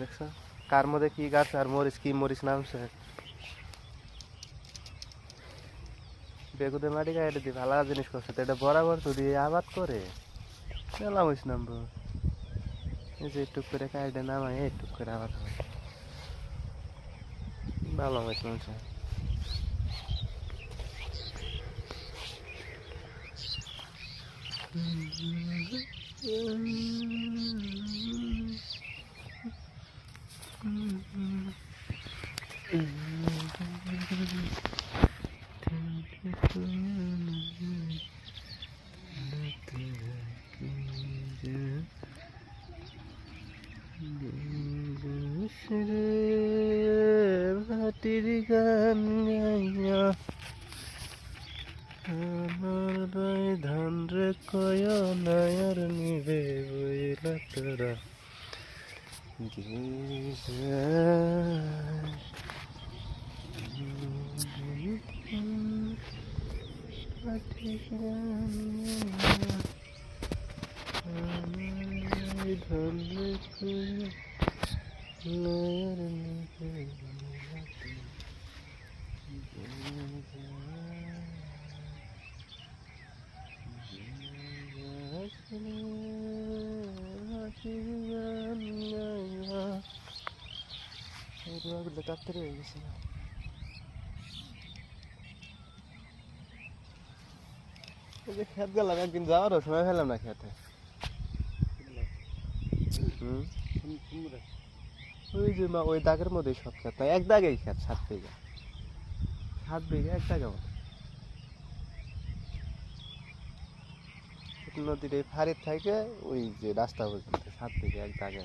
দেখছো কার মধ্যে কি গাছ আর মরিচ কি মরিচ নামছে। বেগুদের মাটি কাটে দিয়ে ভালো জিনিস করছে তো এটা বরাবর যদি আবাদ করে মেলা মরিচ নামবো। এই যে টুক করে কাটে নামাই এই টুক করে আবাদ হয় ভালো মরিচ নামছে। ভাটির গান গাইয়া আমার ভাই ধান রে কয় নায়ার নিবে বইলা তোরা ভাটির গান গাইয়া ধান রে কয় নায়ার নিবে তাড়াতাড়ি হয়ে গেছে না এই যে খেত গেলাম একদিন যাওয়ারও সময় পেলাম না খেতে। ওই যে মা ওই দাগের মধ্যে সব খেত না এক দাগেই খেত 7 বিঘা 7 বিঘা এক দাগে মতো নদীর এই ফাড়ির থেকে ওই যে রাস্তা পর্যন্ত 7 বিঘা এক দাগে।